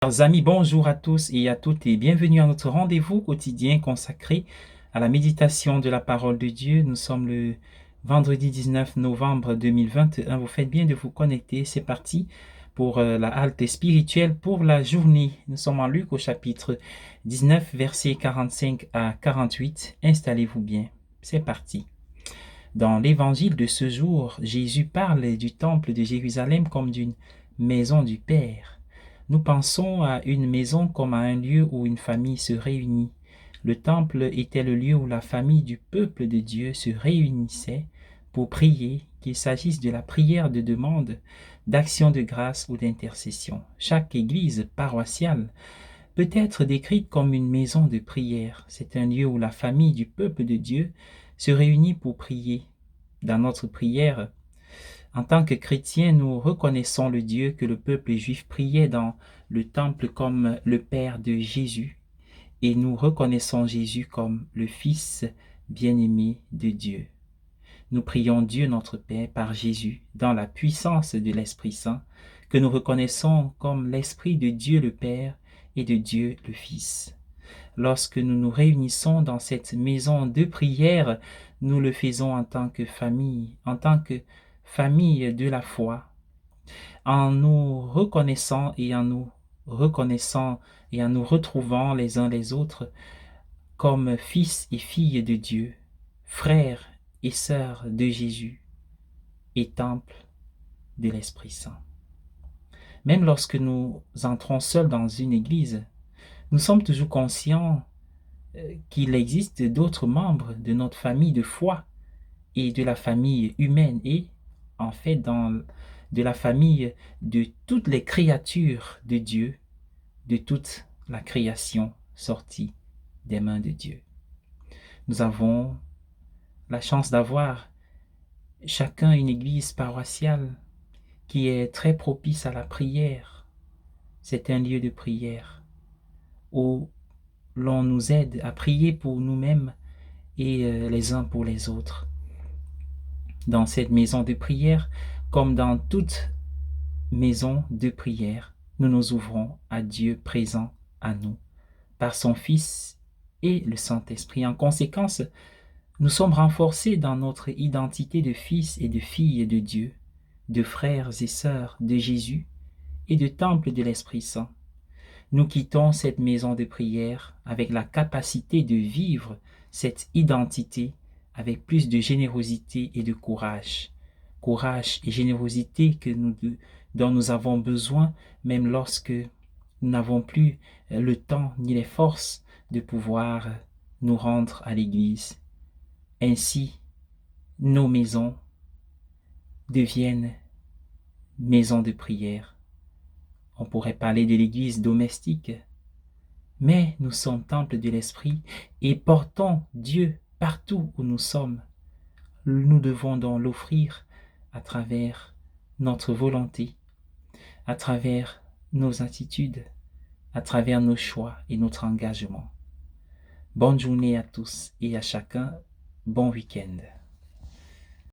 Chers amis, bonjour à tous et à toutes et bienvenue à notre rendez-vous quotidien consacré à la méditation de la parole de Dieu. Nous sommes le vendredi 19 novembre 2021. Vous faites bien de vous connecter. C'est parti pour la halte spirituelle pour la journée. Nous sommes en Luc au chapitre 19, versets 45 à 48. Installez-vous bien. C'est parti. Dans l'évangile de ce jour, Jésus parle du temple de Jérusalem comme d'une maison du Père. Nous pensons à une maison comme à un lieu où une famille se réunit. Le temple était le lieu où la famille du peuple de Dieu se réunissait pour prier, qu'il s'agisse de la prière de demande, d'action de grâce ou d'intercession. Chaque église paroissiale peut être décrite comme une maison de prière. C'est un lieu où la famille du peuple de Dieu se réunit pour prier. Dans notre prière, en tant que chrétiens, nous reconnaissons le Dieu que le peuple juif priait dans le temple comme le Père de Jésus, et nous reconnaissons Jésus comme le Fils bien-aimé de Dieu. Nous prions Dieu notre Père par Jésus dans la puissance de l'Esprit Saint, que nous reconnaissons comme l'Esprit de Dieu le Père et de Dieu le Fils. Lorsque nous nous réunissons dans cette maison de prière, nous le faisons en tant que famille de la foi, en nous reconnaissant et en nous retrouvant les uns les autres comme fils et filles de Dieu, frères et sœurs de Jésus et temple de l'Esprit Saint. Même lorsque nous entrons seuls dans une église, nous sommes toujours conscients qu'il existe d'autres membres de notre famille de foi et de la famille humaine et en fait de la famille de toutes les créatures de Dieu, de toute la création sortie des mains de Dieu. Nous avons la chance d'avoir chacun une église paroissiale qui est très propice à la prière. C'est un lieu de prière où l'on nous aide à prier pour nous-mêmes et les uns pour les autres. Dans cette maison de prière, comme dans toute maison de prière, nous nous ouvrons à Dieu présent à nous, par son Fils et le Saint-Esprit. En conséquence, nous sommes renforcés dans notre identité de fils et de filles de Dieu, de frères et sœurs de Jésus et de temple de l'Esprit Saint. Nous quittons cette maison de prière avec la capacité de vivre cette identité avec plus de générosité et de courage. Courage et générosité dont nous avons besoin même lorsque nous n'avons plus le temps ni les forces de pouvoir nous rendre à l'église. Ainsi, nos maisons deviennent maisons de prière. On pourrait parler de l'église domestique, mais nous sommes temple de l'Esprit et portons Dieu partout où nous sommes. Nous devons donc l'offrir à travers notre volonté, à travers nos attitudes, à travers nos choix et notre engagement. Bonne journée à tous et à chacun. Bon week-end.